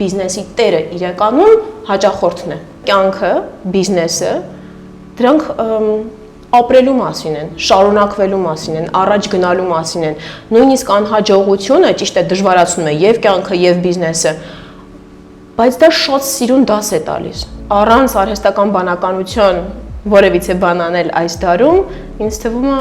բիզնեսի տերը իրականում հաճախորդն է։ Կյանքը, բիզնեսը դրանք ապրելու մասին են, շարունակվելու մասին են, առաջ գնալու մասին են։ Նույնիսկ անհաջողությունը ճիշտ է դժվարացնում է եւ կյանքը եւ բիզնեսը, բայց դա շատ սիրուն դաս է տալիս։ Առանց արհեստական բանականություն որևիցե բան անել այս դարում, ինձ թվում է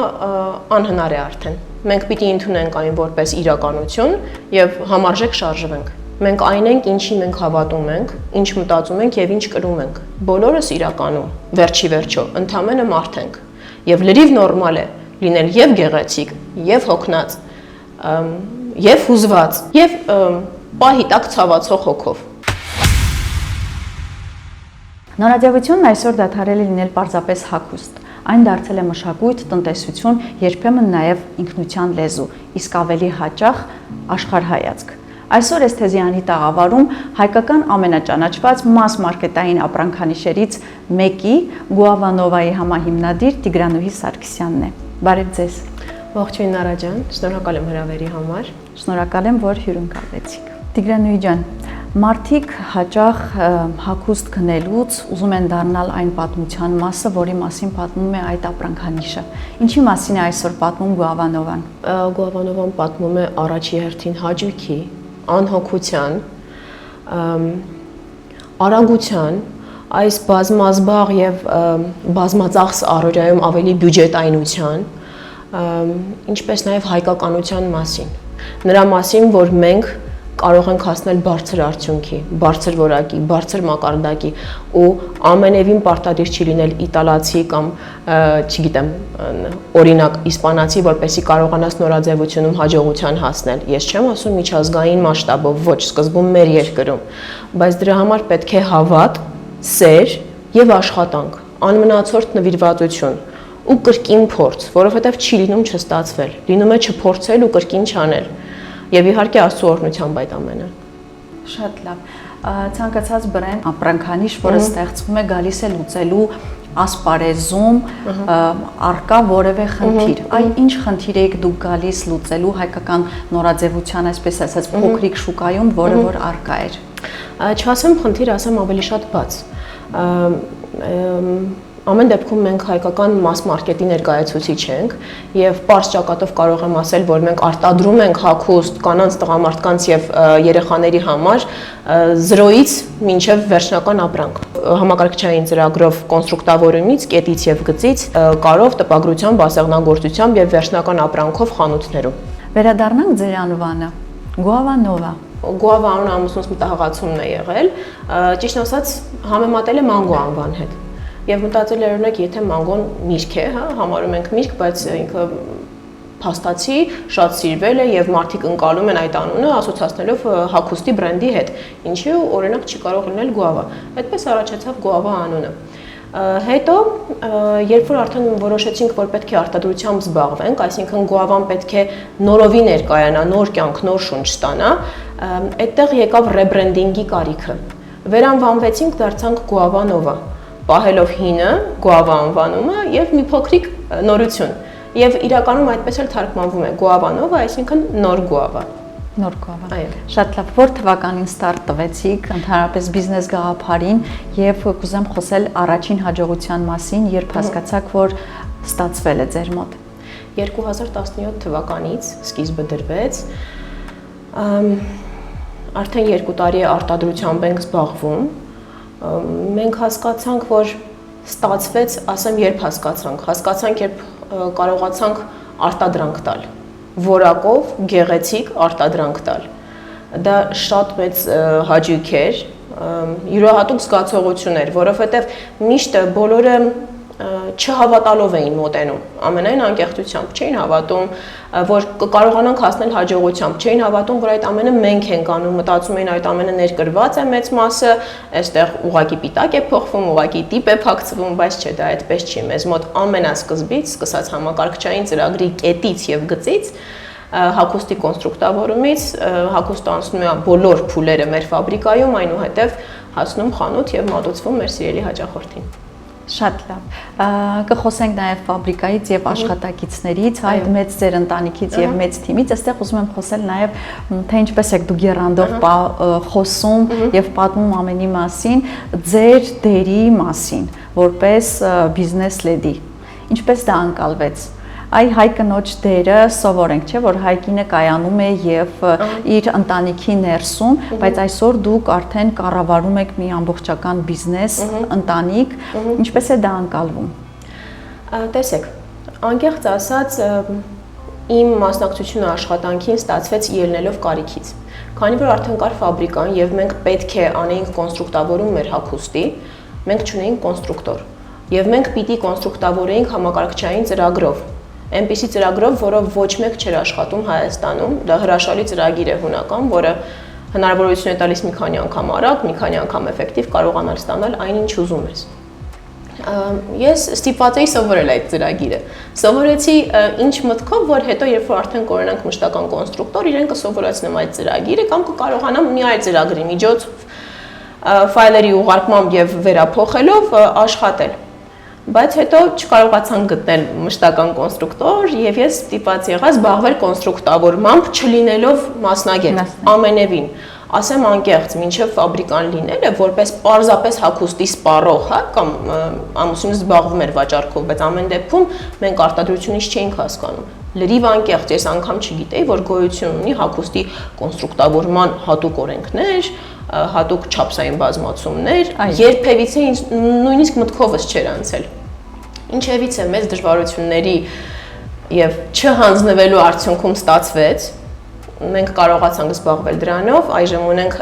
անհնար է արդեն։ Մենք պիտի ընդունենք այն որպես իրականություն եւ համարժեք շարժվենք։ Մենք այն ենք, ինչի մենք հավատում ենք, ինչ մտածում ենք եւ ինչ կրում ենք։ Բոլորս իրականում վերջի վերջո ընդհանրապես մարդ ենք։ Եվ լրիվ նորմալ է լինել եւ գեղեցիկ, եւ հոգնած, եւ հուզված, եւ պահի տակ ցավացող հոգով։ Նորաձևությունն այսօր դադարել է լինել պարզապես հագուստ։ Այն դարձել է մշակույթ, տնտեսություն, երբեմն նաեւ ինքնության լեզու, իսկ ավելի հաճախ աշխարհայացք։ Այսօր Էսթեզյանի տաղավարում հայկական ամենաճանաչված մաս մարքետային ապրանքանիշերից մեկի Գուավանովայի համահիմնադիր Տիգրանուհի Սարգսյանն է։ Բարև ձեզ։ Ողջույն Նարա ջան, շնորհակալ եմ հրավերի համար։ Շնորհակալ եմ, որ հյուրընկալվեցիք։ Տիգրանուհի ջան, մարդիկ հաճախ հագուստ գնելուց ուզում են դառնալ այն պատմության մասը, որի մասին պատմում է այդ ապրանքանիշը։ Ինչի մասին է այսօր պատմում Գուավանովան։ Գուավանովան պատմում է առաջի հերթին հաճույքի, անհոգության, արագության, այս բազմազբաղ եւ բազմածախս առօրյայում ավելի բյուջետայնության, ինչպես նաեւ հայկականության մասին։ Նրա մասին, որ մենք կարող ենք հասնել բարձր արդյունքի, բարձր որակի, բարձր մակարդակի ու ամենևին պարտադիր չի լինել իտալացի կամ, չգիտեմ, օրինակ իսպանացի, որպեսզի կարողանաս նորաձևությունում հաջողության հասնել։ Ես չեմ ասում միջազգային մասշտաբով, ոչ, սկզբում մեր երկրում, բայց դրա համար պետք է հավատ, սեր եւ աշխատանք, անմնացորդ նվիրվածություն ու կրկին փորձ, որովհետեւ չի լինում չստացվել, լինում է չփորձել ու կրկին չանել։ Եվ իհարկե Աստծո օրհնությամբ այդ ամենը։ Շատ լավ։ Ցանկացած բրենդ ապրանքանիշ, որը ստեղծվում է, գալիս է լուծելու ասպարեզում արկա որևէ խնդիր։ Այ ինչ խնդիր եք դուք գալիս լուծելու հայկական նորաձևության, այսպես ասած, փոքրիկ շուկայում, որը որ արկա էր։ Չասեմ խնդիր, ասեմ ավելի շատ բաց։ Ամեն դեպքում մենք հայկական մաս մարքետի ներկայացուցիչ ենք եւ պարզ ճակատով կարող եմ ասել, որ մենք արտադրում ենք հագուստ կանանց, տղամարդկանց եւ երեխաների համար 0-ից մինչեւ վերջնական ապրանք։ Համակարգչային ծրագրով կոնստրուկտավորումից, կետից եւ գծից, կարով, տպագրությամբ, ասեղնագործությամբ եւ վերջնական ապրանքով խանութներում։ Վերադառնանք ձեր անվանը։ Գուավանովա։ Գուավա անունը ամուսնուս մտահղացումն է եղել, ճիշտ ասած համեմատել է մանգո անվան հետ։ Եվ մտածել էր օրինակ, եթե մանգոն միրգ է, հա, համարում ենք միրգ, բայց ինքը փաստացի շատ սիրվել է եւ մարդիկ ընկալում են այդ անունը ասոցացնելով հագուստի բրենդի հետ, ինչի օրինակ չի կարող լինել Գուավա։ Այդպես առաջացավ Գուավա անունը։ Հետո, երբ որ արդեն որոշեցինք, որ պետք է արտադրությամբ զբաղվենք, այսինքն Գուավան պետք է նորովի ներկայանա, նոր կյանք, նոր շունչ ստանա, այդտեղ եկավ ռեբրենդինգի կարիքը։ Վերանվանվեցինք, դարձանք Գուավանովա, պահելով հինը, Գուավա անվանումը եւ մի փոքրիկ նորություն։ Եվ իրականում այդպես էլ թարգմանվում է Գուավանովա, այսինքն նոր Գուավա։ Նոր Գուավա։ Այո։ Շատ լավ, որ թվականին ստարտ տվեցիք ընդհանրապես բիզնես գաղափարին եւ կուզեմ խոսել առաջին հաջողության մասին, երբ հասկացաք, որ ստացվել է ձեր մոտ։ 2017 թվականից սկիզբը դրվեց։ Արդեն 2 տարի է արտադրությամբ ենք զբաղվում։ Մենք հասկացանք, որ ստացվեց, ասեմ, երբ հասկացանք, երբ կարողացանք արտադրանք տալ, որակով գեղեցիկ արտադրանք տալ։ Դա շատ մեծ հաճույք էր, յուրահատուկ զգացողություն էր, որովհետև միշտ բոլորը չհավատալով էին մոտենում, ամենայն անկեղծությամբ չէին հավատում, որ կարողանանք հասնել հաջողությամբ, չէին հավատում, որ այդ ամենը մենք ենք անում, մտածում էին այդ ամենը ներկրված է մեծ մասը, այստեղ ուղակի պիտակ է փոխվում, ուղակի տիպ է փակցվում, բայց չէ, դա այդպես չի, մեզ մոտ ամենասկզբից, սկսած համակարգչային ծրագրի կետից եւ գծից, հագուստի կոնստրուկտավորումից, հագուստը անցնում է բոլոր փուլերը մեր ֆաբրիկայում, այնուհետև հասնում խանութ եւ մատուցվում մեր սիրելի հաճախորդին։ Շատ լավ։ Կխոսենք նաև ֆաբրիկայից եւ աշխատակիցներից, այդ մեծ ձեր ընտանիքից եւ մեծ թիմից, այստեղ ուզում եմ խոսել նաև թե ինչպես եք դուք եռանդով խոսում եւ պատմում ամենի մասին, ձեր դերի մասին, որպես բիզնես լեդի։ Ինչպես դա անցալվեց։ Այ հայ կնոջ դերը սովոր ենք, չէ՞, որ հայկինը կայանում է եւ իր ընտանիքի ներսում, բայց այսօր դուք արդեն կառավարում եք մի ամբողջական բիզնես, ընտանիք, ինչպես է դա անցալվում։ Տեսեք, անկեղծ ասած, իմ մասնակցությունը աշխատանքին ստացվեց ելնելով կարիքից։ Քանի որ արդեն կար ֆաբրիկան եւ մենք պետք է անեինք կոնստրուկտավորում մեր հագուստի, մենք չունեինք կոնստրուկտոր եւ մենք պիտի կոնստրուկտավորեինք համակարգչային ծրագրով։ Այնպիսի ծրագրով, որով ոչ մեկ չէր աշխատում Հայաստանում, դա հրաշալի ծրագիր է հունական, որը հնարավորություն է տալիս մի քանի անգամ արագ, մի քանի անգամ էֆեկտիվ կարողանալ ստանալ այն, ինչ ուզում ես։ Ես ստիպված էի սովորել այդ ծրագիրը։ Սովորեցի ինչ մտքով, որ հետո երբ որ արդեն կորոնանք մշտական կոնստրուկտոր, իրեն կսովորեցնեմ այդ ծրագիրը կամ կկարողանամ մի այլ ծրագրի միջոցով ֆայլերի ուղարկմամբ եւ վերափոխելով աշխատել։ Բայց հետո չկարողացանք գտնել մշտական կոնստրուկտոր եւ ես ստիպված եղա զբաղվել կոնստրուկտավորմամբ, չլինելով մասնագետ ամենևին։ Ասեմ անկեղծ, մինչև ֆաբրիկան լինելը որպես պարզապես հագուստի սպառող, հա, կամ ամուսինս զբաղվում էր վաճառքով, բայց ամեն դեպքում մենք արտադրությունից չէինք հասկանում։ Լրիվ անկեղծ, ես անգամ չգիտեի, որ գոյություն ունի հագուստի կոնստրուկտավորման հատուկ օրենքներ, հատուկ չափսային բազմացումներ, երբևիցե նույնիսկ մտքովս չէր անցել։ Ինչևիցե մեծ դժվարությունների եւ չհանձնվելու արդյունքում ստացվեց, մենք կարողացանք զբաղվել դրանով, այժմ ունենք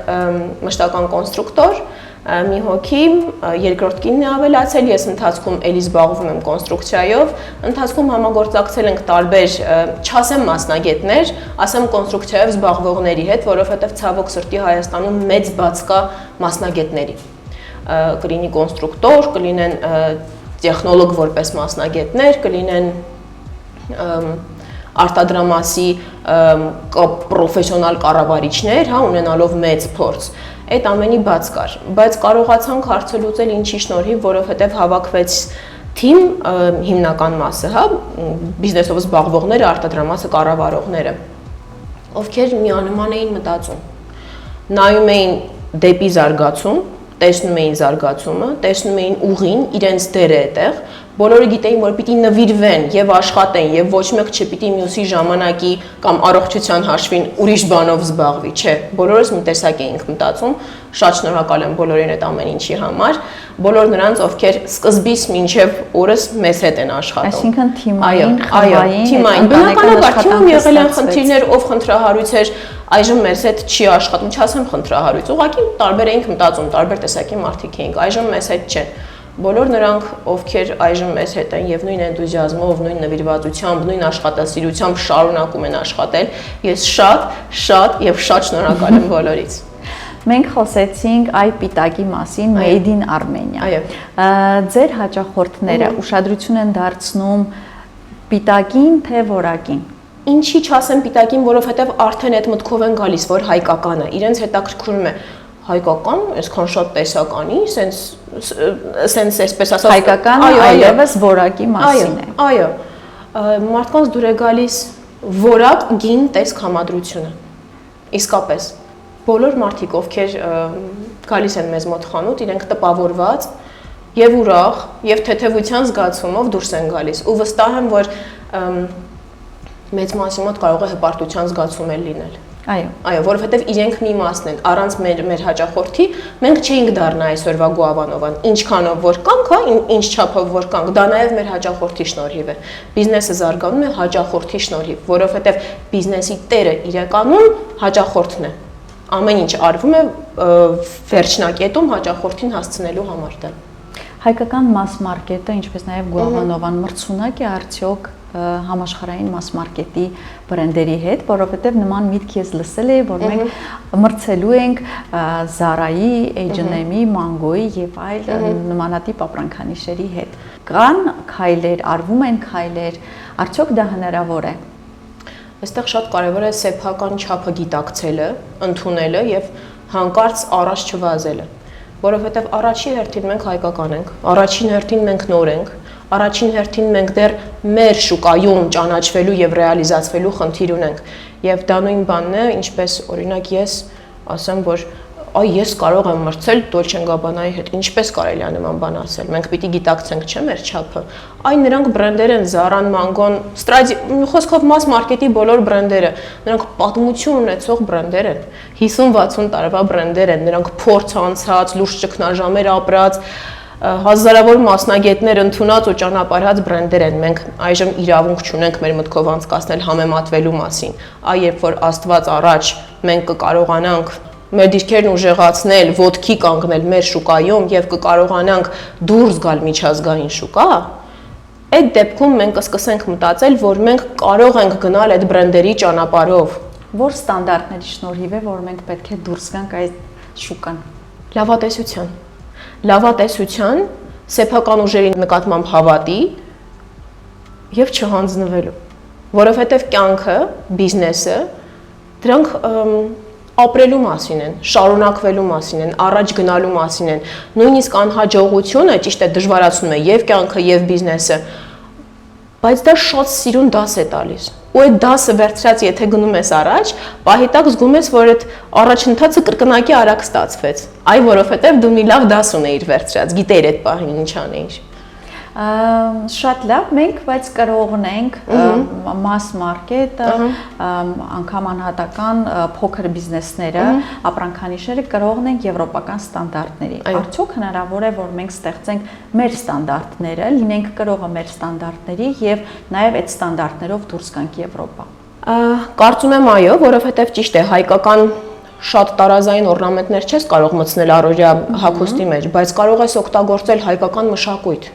մշտական կոնստրուկտոր, մի հոգի, երկրորդ կինն է ավելացել, ես ընթացքում էլի զբաղվում եմ կոնստրուկցիայով, ընթացքում համագործակցել ենք տարբեր, չասեմ մասնագետներ, ասեմ կոնստրուկցիայով զբաղվողների հետ, որովհետև ցավոք սրտի Հայաստանում մեծ բաց կա մասնագետների։ Կլինի կոնստրուկտոր, կլինեն տեխնոլոգ որպես մասնագետներ, կլինեն արտադրամասի պրոֆեսիոնալ կառավարիչներ, հա, ունենալով մեծ փորձ։ Այդ ամենի բաց կար, բայց կարողացանք հարցը լուծել ինչի շնորհիվ, որովհետև հավաքվեց թիմ, հիմնական մասը, հա, բիզնեսով զբաղվողները, արտադրամասը կառավարողները, ովքեր միանման էին մտածում, նայում էին դեպի զարգացում, տեսնում էին զարգացումը, տեսնում էին ուղին, իրենց դերը այդտեղ, բոլորը գիտեին, որ պիտի նվիրվեն եւ աշխատեն եւ ոչ մեկ չպիտի մյուսի ժամանակի կամ առողջության հաշվին ուրիշ բանով զբաղվի, չէ, բոլորս մի տեսակ էինք մտածում, շատ շնորհակալ եմ բոլորին այդ ամեն ինչի համար, բոլոր նրանց, ովքեր սկզբից մինչև օրս մեզ հետ են աշխատում։ Այսինքն թիմային, թիմային, բնականաբար թիմում եղել են խնդիրներ, ով խնդրահարույց էր, այժմ մեզ հետ չի աշխատում, չասեմ խնդրահարույց, ուղղակի տարբեր էինք մտածում, տարբեր տեսակի մարդիկ էինք, այժմ մեզ հետ չեն։ Բոլոր նրանք, ովքեր այժմ մեզ հետ են եւ նույն էնտուզիազմով, նույն նվիրվածությամբ, նույն աշխատասիրությամբ շարունակում են աշխատել, ես շատ եւ շատ շնորհակալ եմ բոլորից։ Մենք խոսեցինք այ պիտակի մասին, Made in Armenia։ Այո։ Ձեր հաճախորդները ուշադրություն են դարձնում պիտակին թե որակին։ Ինչի չասեմ պիտակին, որովհետեւ արդեն այդ մտքով են գալիս, որ հայկական է, իրենց հետաքրքրում է հայկական, այսքան շատ տեսականի, սենց այսպես ասած հայկական, այլևս որակի մասին է։ Այո, մարդկանց դուր է գալիս որակ, գին, տեսք համադրությունը։ Իսկապես, բոլոր մարդիկ, ովքեր գալիս են մեզ մոտ խանութ, իրենք տպավորված եւ ուրախ եւ թեթեվության զգացումով դուրս են գալիս։ Ու վստահ եմ, որ մեծ մասի մոտ կարող է հպարտության զգացում էլ լինել։ Այո, որովհետև իրենք մի մասն են, առանց մեր հաճախորդի մենք չէինք դառնա այսօրվա Գուավանովան, ինչքանով որ կանք, հա, ինչ չափով որ կանք, դա նաև մեր հաճախորդի շնորհիվ է։ Բիզնեսը զարգանում է հաճախորդի շնորհիվ, որովհետև բիզնեսի տերը իրականում հաճախորդն է։ Ամեն ինչ արվում է վերջնակետում հաճախորդին հասցնելու համար դա։ Հայկական մաս մարքետը, ինչպես նաև Գուավանովան մրցունակ է արդյոք համաշխարհային մաս մարքետի բրենդերի հետ, որովհետև նման միտք ես լսել եմ, որ մենք մրցելու ենք Zara-ի, H&M-ի, Mango-ի եւ այլ նմանատիպ ապրանքանիշերի հետ։ Կան քայլեր, արվում են քայլեր, արդյոք դա հնարավոր է։ Այստեղ շատ կարևոր է սեփական չափը գիտակցելը, ընդունելը եւ հանկարծ առաջ չվազելը։ որովհետև առաջի հերթին մենք հայկական ենք, առաջին հերթին մենք նոր ենք, առաջին հերթին մենք դեռ մեր շուկայում ճանաչվելու եւ ռեալիզացվելու խնդիր ունենք։ Եվ դա նույն բանն է, ինչպես օրինակ ես ասեմ, որ ես կարող եմ մրցել Dolce & Gabbana-ի հետ, ինչպես կարելի է նման բան ասել։ Մենք պիտի գիտակցենք, չէ՞, մեր չափը։ Նրանք բրենդեր են, Zara-ն, Mango-ն, խոսքով mass market-ի բոլոր բրենդերը, նրանք պատմություն ունեցող բրենդեր են, 50-60 տարվա բրենդեր են, նրանք փորձ անցած, լուրջ ճգնաժամեր ապրած, հազարավոր մասնագետներ ընդունած ու ճանապարհած բրենդեր են։ Մենք այժմ իրավունք չունենք մեր մտքով անցկացնել համեմատվելու մասին։ Երբ որ Աստված առաջ մենք կկարողանանք մեր դիրքերն ուժեղացնել, ոտքի կանգնել մեր շուկայում եւ կկարողանանք դուրս գալ միջազգային շուկա, այդ դեպքում մենք կսկսենք մտածել, որ մենք կարող ենք գնալ այդ բրենդերի ճանապարհով։ Որ ստանդարտների շնորհիվ է, որ մենք պետք է դուրս գանք այդ շուկան։ Լավատեսության, սեփական ուժերի նկատմամբ հավատի եւ չհանձնվելու, որովհետեւ կյանքը, բիզնեսը դրանք ապրելու մասին են, շարունակվելու մասին են, առաջ գնալու մասին են։ Նույնիսկ անհաջողությունը ճիշտ է դժվարացնում է եւ կյանքը եւ բիզնեսը, բայց դա շատ սիրուն դաս է տալիս։ Ու այդ դասը վերցրած եթե գնում ես առաջ, պահի տակ զգում ես, որ այդ առաջընթացը կրկնակի արագ ստացվեց։ Որովհետեւ դու մի լավ դաս ունեիր վերցրած, գիտեիր այդ պահին ինչ անեիր։ Շատ լավ, մենք բայց կրողնենք mass market, անգամ անհատական փոքր բիզնեսները, ապրանքանիշերը կրողնենք եվրոպական ստանդարտների։ Արդյոք հնարավոր է, որ մենք ստեղծենք մեր ստանդարտները, լինենք կրողը մեր ստանդարտների եւ նաեւ այդ ստանդարտներով դուրս գանք Եվրոպա։ Կարծում եմ այո, որովհետեւ ճիշտ է, հայկական շատ տարազային օրնամենտներ չես կարող մտցնել առօրյա հագուստի մեջ, բայց կարող ես օգտագործել հայկական մշակույթ։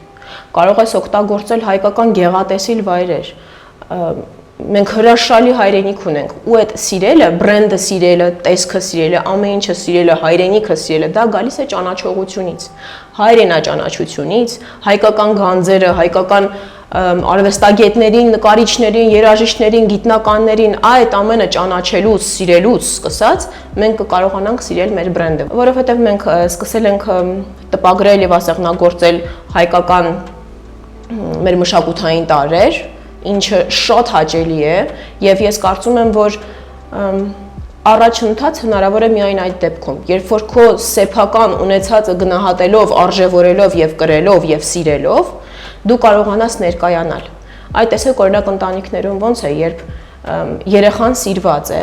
Կարող ես օգտագործել հայկական գեղատեսիլ վայրեր։ Մենք հրաշալի հայրենիք ունենք ու այդ սիրելը, բրենդը սիրելը, տեսքը սիրելը, ամեն ինչը սիրելը, հայրենիքը սիրելը, դա գալիս է ճանաչողությունից, հայրենաճանաչությունից, հայկական գանձերը, հայկական արվեստագետներին, նկարիչներին, երաժիշտներին, գիտնականներին, այդ ամենը ճանաչելուց, սիրելուց սկսած, մենք կկարողանանք սիրել մեր բրենդը, որովհետև մենք սկսել ենք տպագրել եւ ասեղնագործել հայկական մեր մշակութային տարրեր, ինչը շատ հաճելի է եւ ես կարծում եմ, որ առաջընթաց հնարավոր է միայն այդ դեպքում, երբ որ քո սեփական ունեցածը գնահատելով, արժևորելով եւ կրելով եւ սիրելով, դու կարողանաս ներկայանալ։ Այդ տեսեք օրինակ ընտանիքներում ոնց է, երբ երեխան սիրված է,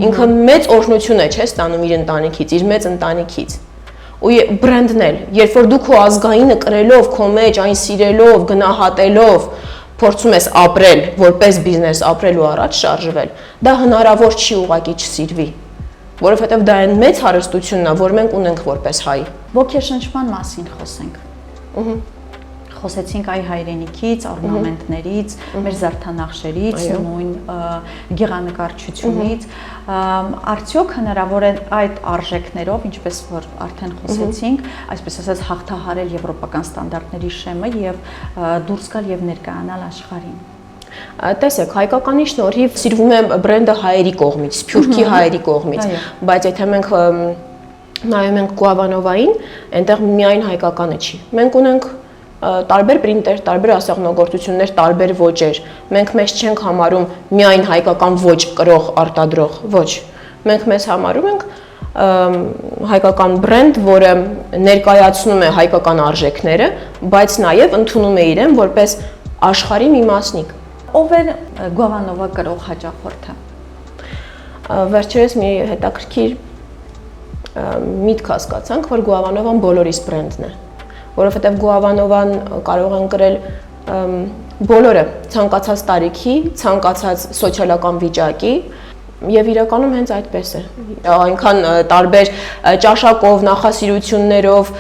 ինքը մեծ օրհնություն է, չէ՞, ստանում իր ընտանիքից, իր մեծ ընտանիքից։ Ու բրենդն էլ, երբ որ դու քո ազգայինը կրելով, քո մեջ այն սիրելով, գնահատելով, փորձում ես ապրել, որպես բիզնես ապրելու առաջ շարժվել, դա հնարավոր չի ուղղակի չսիրվի, որովհետև դա այն մեծ հարստությունն է, որ մենք ունենք որպես հայ։ Ոգեշնչման մասին խոսենք։ Խոսեցինք այ հայրենիքից, օրնամենտներից, մեր զարդանախշերից, նույն գեղանկարչությունից, արդյոք հնարավոր է այդ արժեքներով, ինչպես որ արդեն խոսեցինք, այսպես ասած հաղթահարել եվրոպական ստանդարտների շեմը եւ դուրս գալ եւ ներկայանալ աշխարհին։ Տեսեք, հայկականի շնորհիվ սիրվում է բրենդը հայերի կողմից, սփյուռքի հայերի կողմից, բայց եթե մենք նայում ենք Գուավանովային, այնտեղ միայն հայկականը չի։ Մենք ունենք տարբեր պրինտեր, տարբեր ասեղնագործություններ, տարբեր ոճեր։ Մենք մեզ չենք համարում միայն հայկական ոճ կրող, արտադրող, ոչ։ Մենք մեզ համարում ենք հայկական բրենդ, որը ներկայացնում է հայկական արժեքները, բայց նաև ընդունում է իրեն որպես աշխարհի մի մասնիկ։ Ով է Գուավանովա կրող հաճախորդը։ Վերջերս մի հետաքրքիր միտք հասկացանք, որ Գուավանովան բոլորիս բրենդն է, որովհետև Գուավանովան կարող են կրել բոլորը ցանկացած տարիքի, ցանկացած սոցիալական վիճակի եւ իրականում հենց այդպես է։ Այնքան տարբեր ճաշակով, նախասիրություններով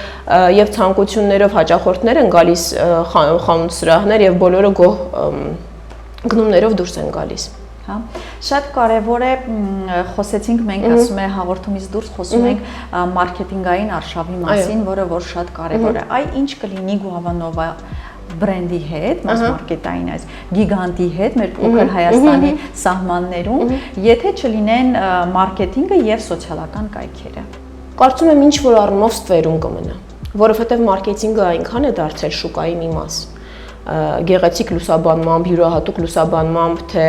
եւ ցանկություններով հաճախորդներ են գալիս խանութ սրահներ եւ բոլորը գոհ գնումներով դուրս են գալիս։ Հա, շատ կարևոր է, խոսեցինք մենք ասում է հաղորդումից դուրս խոսում ենք մարքեթինգային արշավի մասին, որը որ շատ կարևոր է։ Այ ինչ կլինի Գուավանովա բրենդի հետ, մաս մարքետային այս գիգանտի հետ, մեր փոքր Հայաստանի սահմաններում, եթե չլինեն մարքեթինգը եւ սոցիալական կայքերը։ Կարծում եմ ինչ որ առումով ստվերում կմնա, որովհետև մարքեթինգը այնքան է դարձել շուկայի մի մաս։ Գեղեցիկ լուսաբանմամբ, յուրահատուկ լուսաբանմամբ, թե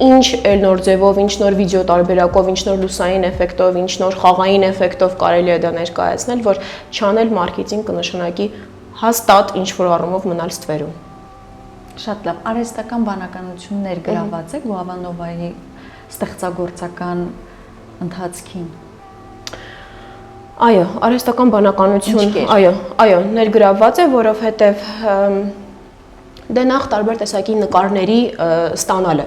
ինչ էլ նոր ձևով, ինչ նոր վիդեո տարբերակով, ինչ նոր լուսային էֆեկտով, ինչ նոր խաղային էֆեկտով կարելի է դա ներկայացնել, որ չանել մարքեթինգ կնշանակի հաստատ ինչ որ առումով մնալ ստվերում։ Շատ լավ, արհեստական բանականություն ներգրաված է Գուավանովայի ստեղծագործական ընթացքին։ Այո, արհեստական բանականություն, այո, ներգրավված է, որովհետև դե նախ տարբեր տեսակի նկարների ստանալը։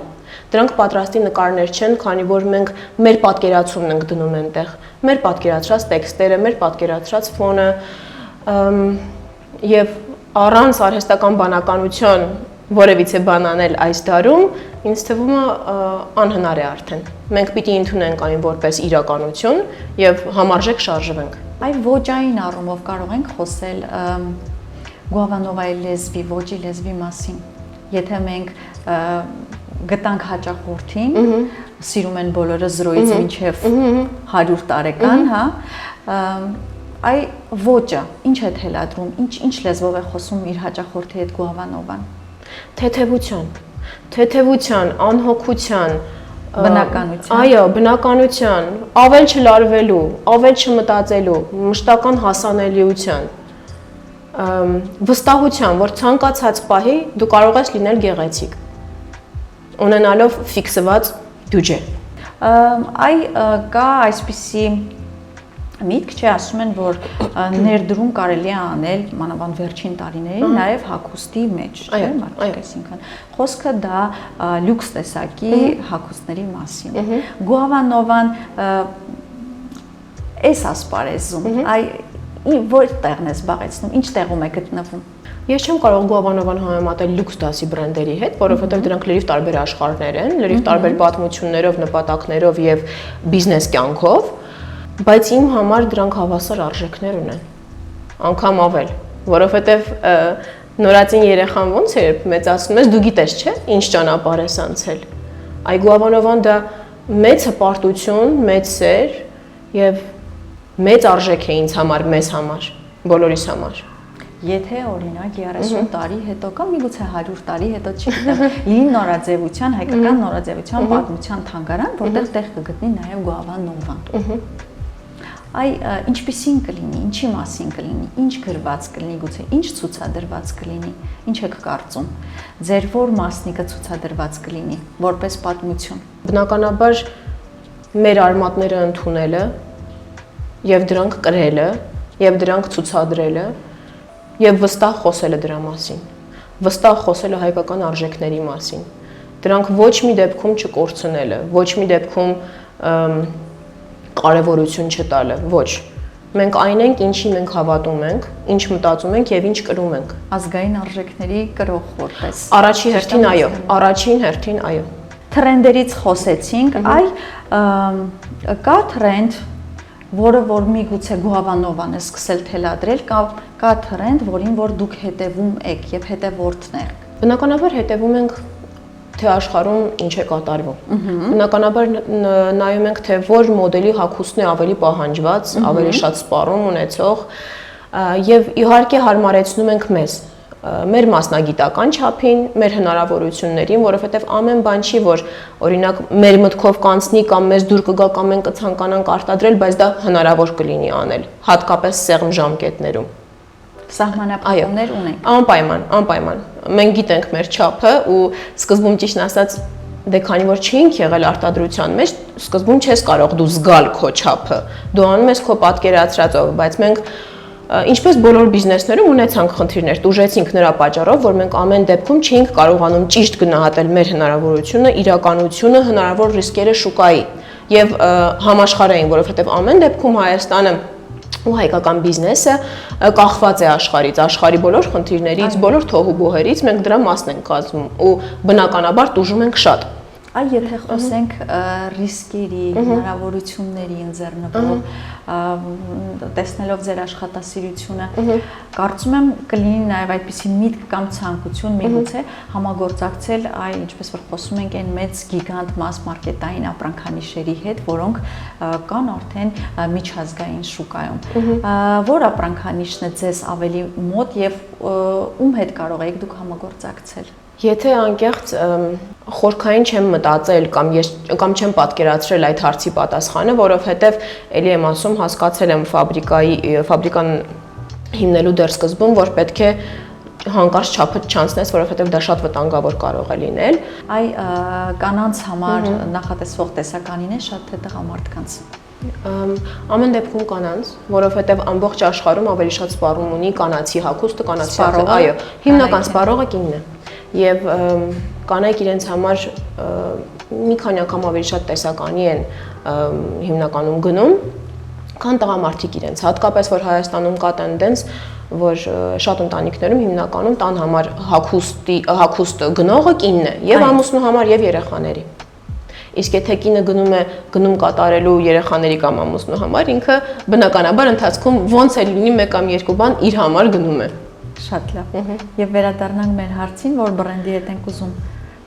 Դրանք պատրաստի նկարներ չեն, քանի որ մենք մեր պատկերացումն ենք դնում այնտեղ, մեր պատկերացրած տեքստերը, մեր պատկերացրած ֆոնը, եւ առանց արհեստական բանականություն որևիցե բան անել այս դարում, ինձ թվում է անհնար է արդեն։ Մենք պիտի ընդունենք այն որպես իրականություն եւ համարժեք շարժվենք։ Այ ոճային առումով կարող ենք խոսել Գուավանովայի լեզվի, ոճի լեզվի մասին։ Եթե մենք գտանք հաճախորդին, սիրում են բոլորը 0-ից մինչև 100 տարեկան, հա, այ ոճը ինչ է թելադրում, ինչ լեզվով է խոսում իր հաճախորդի հետ Գուավանովան։ Թեթևության, անհոգության, բնականության։ Այո, բնականության, ավել չլարվելու, ավել չմտածելու, մշտական հասանելիության, վստահության, որ ցանկացած պահի դու կարող ես լինել գեղեցիկ, ունենալով ֆիքսված բյուջե։ Այ կա այսպիսի միտք, չէ, ասում են, որ ներդրում կարելի է անել մանավանդ վերջին տարիներին նաև հագուստի մեջ, չէ՞, այսինքն խոսքը դա լյուքս տեսակի հագուստների մասին։ Գուավանովան այս ասպարեզում, այ որտեղն է զբաղեցնում, ինչ տեղում է գտնվում։ Ես չեմ կարող Գուավանովան համեմատել լյուքս դասի բրենդերի հետ, որովհետև դրանք լրիվ տարբեր աշխարհներ են, լրիվ տարբեր պատմություններով, նպատակներով եւ բիզնես կյանքով, բայց իմ համար դրանք հավասար արժեքներ ունեն, անգամ ավել, որովհետև նորածին երեխան ոնց է, երբ մեծացնում ես, դու գիտես, չէ՞, ինչ ճանապարհ ես անցել։ Այ Գուավանովան դա մեծ հպարտություն, մեծ սեր եւ մեծ արժեք է ինձ համար, մեզ համար, բոլորիս համար։ Եթե օրինակ 30 տարի հետո կամ միգուցե 100 տարի հետո չգիտեմ, լինի նորաձևության, հայկական նորաձևության պատմության թանգարան, որտեղ տեղ կգտնի նաև Գուավանովան։ Այ ինչպիսին կլինի, ինչի մասին կլինի, ինչ գրված կլինի, գուցե ինչ ցուցադրված կլինի, ինչ եք կարծում։ Ձեր որ մասնիկը ցուցադրված կլինի որպես պատմություն։ Բնականաբար մեր արմատները ընդունելը եւ դրանք կրելը եւ դրանք ցուցադրելը եւ վստահ խոսելը դրա մասին, վստահ խոսելը հայկական արժեքների մասին, դրանք ոչ մի դեպքում չկորցնելը, ոչ մի դեպքում կարևորություն չտալը, ոչ։ Մենք այն ենք, ինչի մենք հավատում ենք, ինչ մտածում ենք եւ ինչ կրում ենք։ Ազգային արժեքների կրող որպես։ Առաջին հերթին այո, առաջին հերթին այո։ Թրենդերից խոսեցինք, այ կա թրենդ, որը որ միգուցե Գուավանովան է սկսել թելադրել, կա թրենդ, որին որ դուք հետևում եք եւ հետևորդն եք։ Բնականաբար հետևում ենք թե աշխարհում ինչ է կատարվում։ Բնականաբար նայում ենք, թե որ մոդելի հագուստն է ավելի պահանջված, ավելի շատ սպառում ունեցող եւ իհարկե հարմարեցնում ենք մեզ, մեր մասնագիտական չափին, մեր հնարավորություններին, որովհետեւ ամեն բան չի, որ օրինակ մեր մտքով կանցնի կամ մեզ դուր կգա կամ մենք կցանկանանք արտադրել, բայց դա հնարավոր կլինի անել, հատկապես սեղմ ժամկետներում։ Սահմանափակումներ ունենք։ Անպայման։ Մենք գիտենք մեր չափը ու սկզբում ճիշտ ասած, դե քանի որ չենք եղել արտադրության մեջ, սկզբում չես կարող դու զգալ քո չափը։ Դու անում ես քո պատկերացրածով, բայց մենք ինչպես բոլոր բիզնեսներում ունեցանք խնդիրներ, տուժեցինք նրա պատճառով, որ մենք ամեն դեպքում չէինք կարողանում ճիշտ գնահատել մեր հնարավորությունը, իրականությունը, հնարավոր ռիսկերը շուկայի եւ համաշխարհային, որովհետեւ ամեն դեպքում Հայաստանը ու հայկական բիզնեսը կախված է աշխարհից, աշխարհի բոլոր խնդիրներից, բոլոր թոհուբոհերից մենք դրա մասն ենք կազմում ու բնականաբար տուժում ենք շատ։ Այ եթե խոսենք ռիսկերի, հնարավորությունների ընձեռնվող, տեսնելով ձեր աշխատասիրությունը, կարծում եմ կլինի նաև այդպիսի միտք կամ ցանկություն միգուցե համագործակցել այ ինչպես որ խոսում ենք այն մեծ գիգանտ մաս մարքետային ապրանքանիշերի հետ, որոնք կան արդեն միջազգային շուկայում։ Որ ապրանքանիշն է ձեզ ավելի մոտ եւ ում հետ կարող եք դուք համագործակցել։ Եթե անկեղծ խորքային չեմ մտածել կամ չեմ պատկերացրել այդ հարցի պատասխանը, որովհետև ելի եմ ասում, հասկացել եմ ֆաբրիկան հիմնելու դեռ սկզբում, որ պետք է հանկարծ չափը չանցնես, որովհետև դա շատ վտանգավոր կարող է լինել։ Այ կանանց համար նախատեսվող տեսականին է շատ թե տղամարդկանց։ Ամեն դեպքում կանանց, որովհետև ամբողջ աշխարհում ավելի շատ սպառում ունի կանացի հագուստը, կանացի հագուստը, այո, հիմնական սպառողը կինն է։ Եվ կանայք իրենց համար մի քանի անգամ ավելի շատ տեսականի են հիմնականում գնում, քան տղամարդիկ իրենց, հատկապես որ Հայաստանում կա տենդենս, որ շատ ընտանիքներում հիմնականում տան համար հագուստ գնողը կինն է, եւ ամուսնու համար եւ երեխաների։ Իսկ եթե կինը գնում կատարելու երեխաների կամ ամուսնու համար, ինքը բնականաբար ընթացքում ոնց է լինի մեկ կամ երկու բան իր համար գնում է։ Շատ լավ։ Եվ վերադառնանք մեր հարցին, որ բրենդի հետ ենք ուզում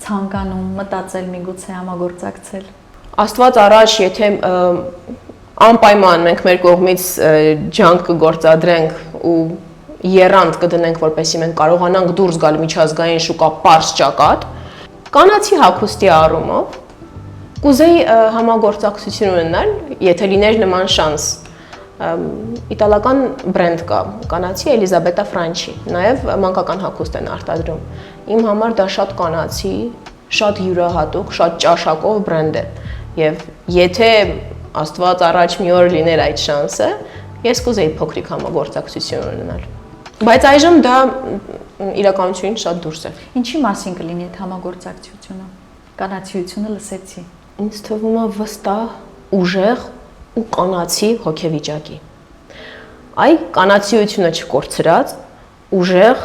ցանկանում մտածել միգուցե համագործակցել։ Աստված առաջ, եթե անպայման մենք մեր կողմից ջանք կգործադրենք ու երանդ կդնենք, որպեսզի մենք կարողանանք դուրս գալ միջազգային շուկա պարզ ճակատ, կանացի հագուստի առումով կուզեի համագործակցություն ունենալ, եթե լիներ նման շանս։ Իտալական բրենդ կա, կանացի Էլիզաբետա Ֆրանչի, նաև մանկական հագուստ են արտադրում։ Իմ համար դա շատ կանացի, շատ յուրահատուկ, շատ ճաշակով բրենդ է։ Եվ եթե Աստված առաջ մի օր լիներ այդ շանսը, ես կուզեի փոքրիկ համագործակցություն ունենալ։ Բայց այժմ դա իրականությունից շատ դուրս է։ Ինչի մասին կլինի այդ համագործակցությունը։ Կանացիությունը լսեցի։ Ինձ թվում է վստահ, ուժեղ ու կանացի հոգեվիճակի։ Այ կանացիությունը չկորցրած, ուժեղ,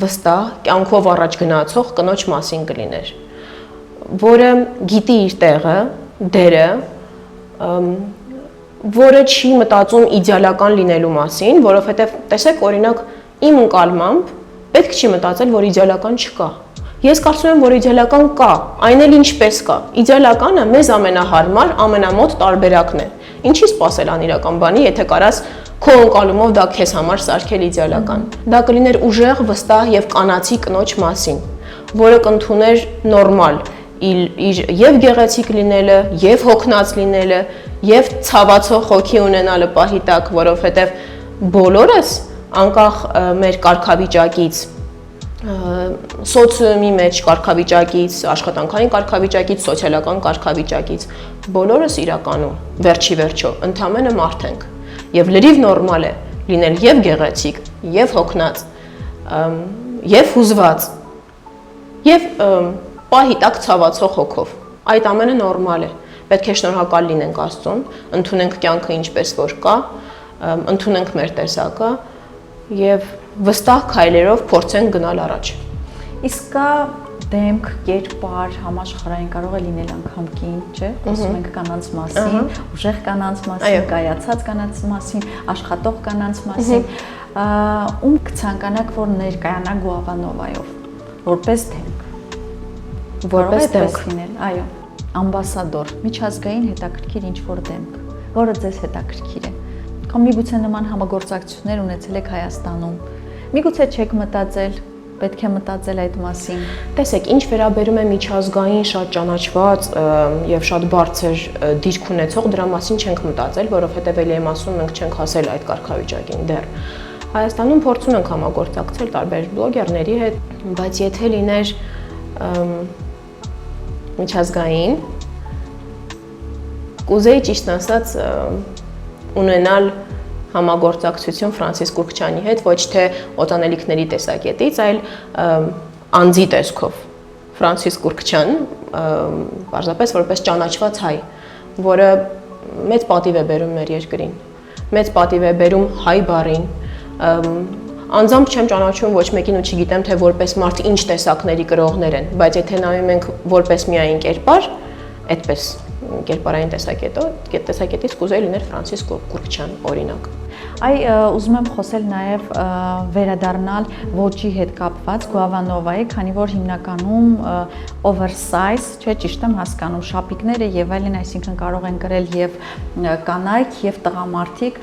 վստահ, կյանքով առաջ գնացող կնոջ մասին կլիներ, որը գիտի իր տեղը, դերը, որը չի մտածում իդեալական լինելու մասին, որովհետև տեսեք, օրինակ, իմ ընկալմամբ պետք չի մտածել, որ իդեալական չկա։ Ես կարծում եմ, որ իդեալական կա, այն էլ ինչպես կա։ Իդեալականը մեզ ամենահարմար, ամենամոտ տարբերակն է։ Ինչի սпасել անիրական բանի, եթե կարաս քո ընկալումով դա քեզ համար սարքել իդեալական։ Դա կլիներ ուժեղ, վստահ եւ կանացի կնոջ մասին, որը կընդուներ նորմալ իր եւ գեղեցիկ լինելը, եւ հոգնած լինելը, եւ ցավացող հոգի ունենալը պահի տակ, որովհետեւ բոլորս անկախ մեր կարգավիճակից, սոցիումի մեջ կարգավիճակից, աշխատանքային կարգավիճակից, սոցիալական կարգավիճակից, բոլորս իրականում վերջի վերջո ընդամենը մարդ ենք եւ լրիվ նորմալ է լինել եւ գեղեցիկ, եւ հոգնած, եւ հուզված, եւ պահի տակ ցավացող հոգով։ Այդ ամենը նորմալ է։ Պետք է շնորհակալ լինենք Աստծուն, ընդունենք կյանքը ինչպես որ կա, ընդունենք մեր տեսակը եւ վստահ քայլերով փորձենք գնալ առաջ։ Իսկ կա դեմք, կերպար, համաշխարհային կարող է լինել անգամ կին, չէ՞։ Խոսում ենք կանանց մասին, ուժեղ կանանց մասին, կայացած կանանց մասին, աշխատող կանանց մասին։ Ում կցանկանաք, որ ներկայանա Գուավանովայով, որպես դեմք։ Որպես դեմք լինել, այո, ամբասադոր, միջազգային հետաքրքիր ինչ-որ դեմք, որը ձեզ հետաքրքիր է։ Կամ միգուցե նման համագործակցություններ ունեցել եք Հայաստանում։ Միգուցե չեք մտածել, պետք է մտածել այդ մասին։ Տեսեք, ինչ վերաբերում է միջազգային շատ ճանաչված եւ շատ բարձր դիրք ունեցող, դրա մասին չենք մտածել, որովհետեւ ելի եմ ասում, մենք չենք հասել այդ կարգավիճակին դեռ։ Հայաստանում փորձում ենք համագործակցել տարբեր բլոգերների հետ, բայց եթե լիներ միջազգային, կուզեի ճիշտ ասած ունենալ համագործակցություն Ֆրանսիս Կուրկչյանի հետ, ոչ թե օտանելիքների տեսակետից, այլ անձի տեսքով։ Ֆրանսիս Կուրկչյան, պարզապես որպես ճանաչված հայ, որը մեծ պատիվ է բերում մեր երկրին, մեծ պատիվ է բերում հայ բառին, Անձամբ չեմ ճանաչում ոչ մեկին ու չգիտեմ թե որպես մարդ ինչ տեսակների կրողներ են, բայց եթե նայում ենք որպես միայն կերպար, այդպես կերպարային տեսակետից կուզեի լիներ Ֆրանցիս Կուրկչյան, օրինակ։ Ուզում եմ խոսել նաև վերադառնալ ոճի հետ կապված Գուավանովայի, քանի որ հիմնականում oversize, չէ, ճիշտ եմ հասկանում, շապիկները եւ այլն, այսինքն կարող են կրել եւ կանայք եւ տղամարդիկ,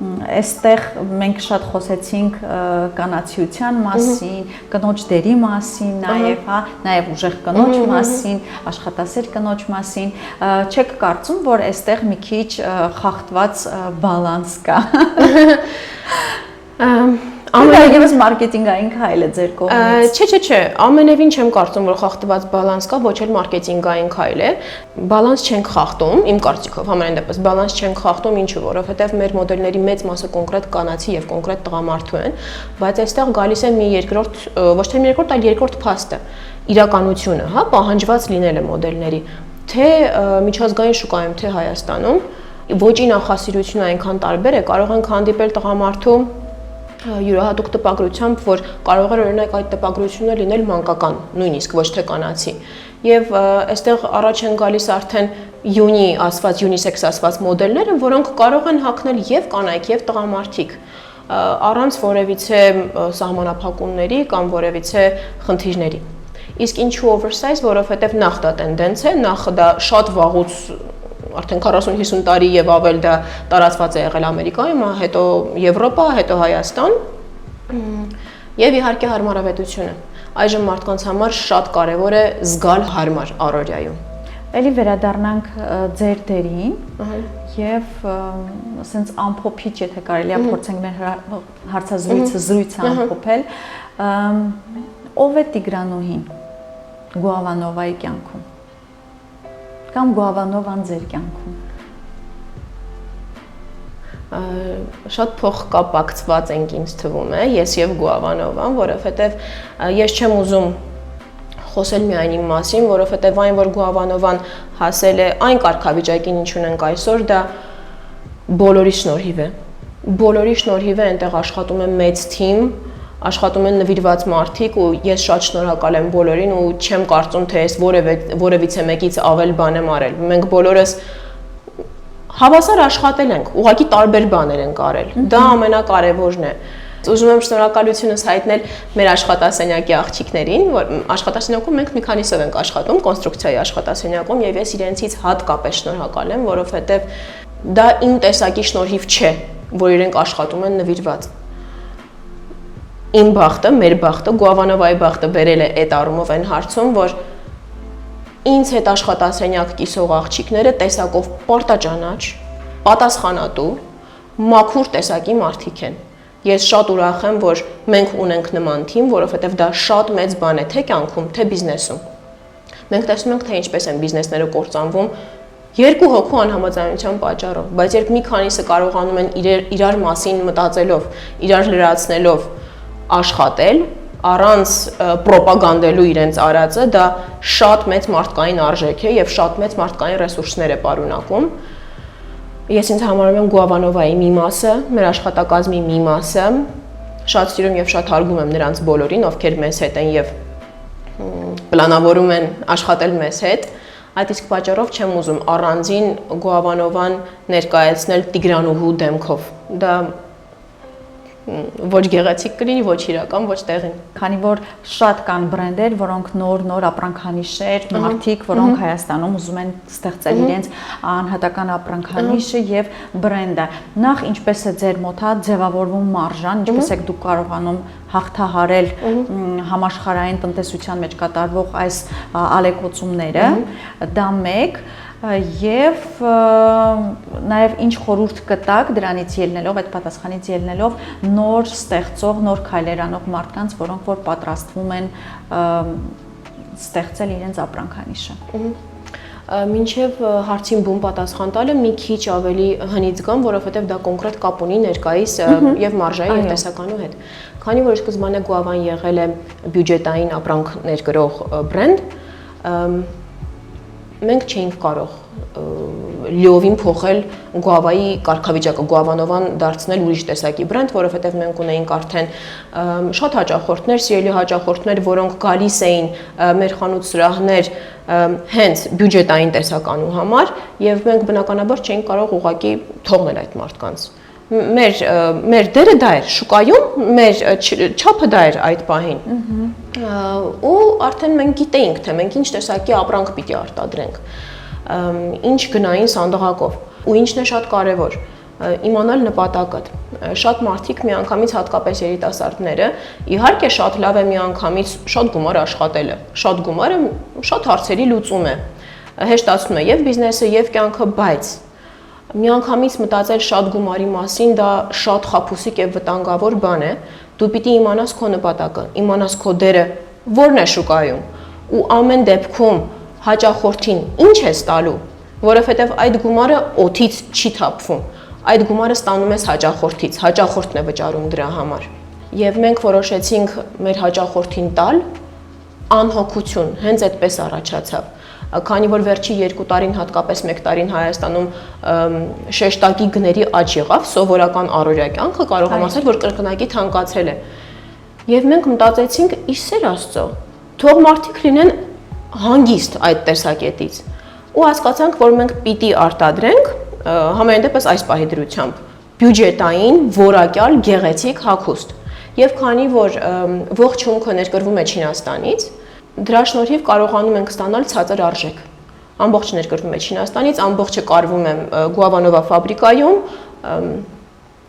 այստեղ մենք շատ խոսեցինք կանացիության մասին, կնոջ դերի մասին, նաև ուժեղ կնոջ մասին, աշխատասեր կնոջ մասին, չեք կարծում, որ այստեղ մի քիչ խախտված բալանս կա։ Ամենևին մարքեթինգային քայլ է ձեր կողմից։ Չէ, ամենևին չեմ կարծում, որ խախտված բալանս կա, ոչ էլ մարքեթինգային քայլ է։ Բալանս չենք խախտում, իմ կարծիքով, համենայն դեպս բալանս չենք խախտում, ինչու, որովհետև մեր մոդելների մեծ մասը կոնկրետ կանացի եւ կոնկրետ տղամարդու են, բայց այստեղ գալիս է մի երկրորդ, ոչ թե մի երկրորդ, այլ երկրորդ փաստը, իրականությունը, հա, պահանջված լինելը մոդելների, թե միջազգային շուկայում, թե Հայաստանում, ոճի նախասիրությունը այնքան տարբեր է, կարող ենք հանդիպել տղամարդու յուրահատուկ տպագրությամբ, որ կարող է օրինակ այդ տպագրությունը լինել մանկական, նույնիսկ ոչ թե կանացի։ Եվ այստեղ առաջ են գալիս արդեն unisex ասված մոդելները, որոնք կարող են հագնել եւ կանայք եւ տղամարդիկ, առանց որևիցե սահմանափակումների կամ որևիցե խնդիրների։ Իսկ ինչու oversize, որովհետեւ նախ դա տենդենց է, նախ դա շատ վաղուց արդեն 40-50 տարի եւ ավել դա տարածված է եղել Ամերիկայում, հետո Եվրոպա, հետո Հայաստան եւ իհարկե հարմարավետությունը։ Այժմ մարդկանց համար շատ կարեւոր է զգալ հարմար առօրյայում։ Էլի վերադառնանք ձեր դերին եւ ասենց ամփոփիչ, եթե կարելի է փորձենք մեր հարցազրույցը ամփոփել, ով է Տիգրանուհին Գուավանովայի կյանքում կամ Գուավանովան ձեր կյանքում։ Շատ փոխկապակցված ենք ինձ թվում է, ես եւ Գուավանովան, որովհետեւ ես չեմ ուզում խոսել միայն իմ մասին, որովհետեւ այն, որ Գուավանովան հասել է այն կարգավիճակին, ինչ ունենք այսօր, դա բոլորի շնորհիվ է։ Բոլորի շնորհիվ է, այնտեղ աշխատում է մեծ թիմ, աշխատում են նվիրված մարդիկ ու ես շատ շնորհակալ եմ բոլորին ու չեմ կարծում, թե ես որևիցե մեկից ավել բան եմ արել։ Մենք բոլորս հավասար աշխատել ենք, ուղղակի տարբեր բաներ ենք արել։ Դա ամենակարևորն է։ Ուզում եմ շնորհակալությունս հայտնել մեր աշխատասենյակի աղջիկներին, որ աշխատասենյակում մենք մի քանիսով ենք աշխատում, կոնստրուկցիայի աշխատասենյակում եւ ես իրենցից հատկապես շնորհակալ եմ, որովհետեւ դա իմ տեսակի շնորհիվ չէ, որ իրենք աշխատում են նվիրված։ Իմ բախտը, մեր բախտը, Գուավանովայի բախտը բերել է այդ առումով այն հարցում, որ ինձ հետ աշխատասենյակ կիսող աղջիկները տեսակով պարտաճանաչ, պատասխանատու, մաքուր տեսակի մարդիկ են։ Ես շատ ուրախ եմ, որ մենք ունենք նման թիմ, որովհետև դա շատ մեծ բան է թե կյանքում, թե բիզնեսում։ Մենք տեսնում ենք, թե ինչպես են բիզնեսները կործանվում երկու հոգու անհամաձայնության պատճառով, բայց երբ մի քանիսը կարողանում են իրար մասին մտածելով, իրար լրացնելով աշխատել, առանց պրոպագանդելու իրենց արածը, դա շատ մեծ մարդկային արժեք է եւ շատ մեծ մարդկային ռեսուրսներ է պարունակում։ Ես ինձ համարում եմ Գուավանովայի մի մասը, մեր աշխատակազմի մի մասը, շատ սիրում եւ շատ հարգում եմ նրանց բոլորին, ովքեր մեզ հետ են եւ պլանավորում են աշխատել մեզ հետ։ Այդ իսկ պատճառով չեմ ուզում առանձին Գուավանովան ներկայացնել Տիգրանուհու դեմքով։ Դա ոչ գեղեցիկ կլինի, ոչ իրական, ոչ տեղին։ Քանի որ շատ կան բրենդեր, որոնք նոր ապրանքանիշեր, մարդիկ, որոնք Հայաստանում ուզում են ստեղծել իրենց անհատական ապրանքանիշը եւ բրենդը։ Նախ ինչպես է ձեր մոտ ձևավորվում մարժան, ինչպես եք դուք կարողանում հաղթահարել համաշխարհային տնտեսության մեջ կատարվող այս ալեկոծումները, դա մեկ եւ նաեւ ինչ խորհուրդ կտակ դրանից ելնելով, այդ պատասխանից ելնելով նոր ստեղծող, նոր քայլեր անող մարդկանց, որոնք որ պատրաստվում են ստեղծել իրենց ապրանքանիշը։ Մինչև հարցին բուն պատասխան տալը մի քիչ ավելի հնից գամ, որովհետև դա կոնկրետ կապ ունի ներկայիս եւ մարժայի եւ տեսականու հետ։ Քանի որ սկզբանե Գուավան եղել է բյուջետային ապրանք ներկրող բրենդ, մենք չէինք կարող լիովին փոխել Գուավայի կարգավիճակը, Գուավանովան դարձնել ուրիշ տեսակի բրենդ, որովհետև մենք ունեինք արդեն շատ հաճախորդներ, սիրելի հաճախորդներ, որոնք գալիս էին մեր խանութ սրահներ հենց բյուջետային տեսականու համար, եւ մենք բնականաբար չէինք կարող ուղղակի թողնել այդ մարդկանց։ Մեր դերը դա էր շուկայում, մեր չափը դա էր այդ պահին։ Ու արդեն մենք գիտեինք, թե մենք ինչ տեսակի ապրանք պիտի արտադրենք, ինչ գնային սանդղակով, ու ինչն է շատ կարևոր, իմանալ նպատակը։ Շատ մարդիկ միանգամից, հատկապես երիտասարդները, իհարկե շատ լավ է միանգամից շատ գումար աշխատելը, շատ գումարը շատ հարցերի լուծում է, հեշտացնում է եւ բիզնեսը եւ կյանքը, բայց միանգամից մտածել շատ գումարի մասին դա շատ խաբուսիկ եւ վտանգավոր բան է։ Դու պիտի իմանաս քո նպատակը, իմանաս քո դերը որն է շուկայում ու ամեն դեպքում հաճախորդին ինչ ես տալու, որովհետեւ այդ գումարը օդից չի թափվում։ Այդ գումարը ստանում ես հաճախորդից, հաճախորդն է վճարում դրա համար։ Եվ մենք որոշեցինք մեր հաճախորդին տալ անհոգություն, հենց այդպես առաջացավ։ Քանի որ վերջի 2 տարին, հատկապես 1 տարին Հայաստանում շեշտակի գների աճ եղավ, սովորական առօրյա կյանքը կարող եմ ասել, որ կրկնակի թանկացել է։ Եվ մենք մտածեցինք՝ իսեր Աստծո, թող մարդիկ լինեն հանգիստ այդ տեսակետից։ Ու հասկացանք, որ մենք պիտի արտադրենք համենայն դեպս այս պահի դրությամբ բյուջետային, որակյալ, գեղեցիկ հագուստ։ Եվ քանի որ ողջ հումքը ներկրվում է Չինաստանից, դրա շնորհիվ կարողանում ենք ստանալ ցածր արժեք։ Ամբողջը ներկրվում է Չինաստանից, ամբողջը կարվում է Գուավանովա ֆաբրիկայում,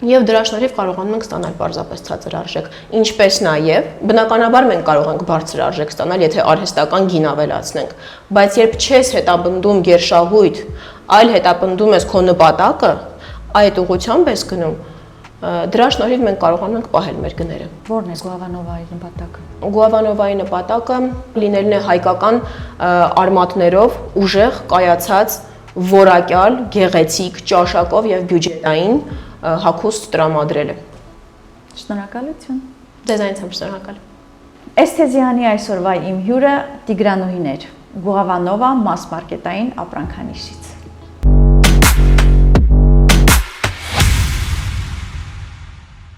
եւ դրա շնորհիվ կարողանում ենք ստանալ պարզապես ցածր արժեք։ Ինչպես նաեւ, բնականաբար մենք կարող ենք բարձր արժեք ստանալ, եթե արհեստական գին ավելացնենք, բայց երբ չես հետապնդում գերշահույթ, այլ հետապնդում ես քո նպատակը, այդ ուղղությամբ ես գնում, դրա շնորհիվ մենք կարողանում ենք պահել մեր գները։ Որն է Գուավանովայի նպատակը։ Գուավանովայի նպատակը լինելն է հայկական արմատներով ուժեղ կայացած, որակյալ, գեղեցիկ, ճաշակով եւ բյուջետային հագուստ տրամադրելը։ Շնորհակալություն։ Ձեզ այնց եմ շնորհակալ։ Էսթեզիանի այսօրվա իմ հյուրը Տիգրանուհին էր, Գուավանովա մաս մարքետային ապրանքանիշից։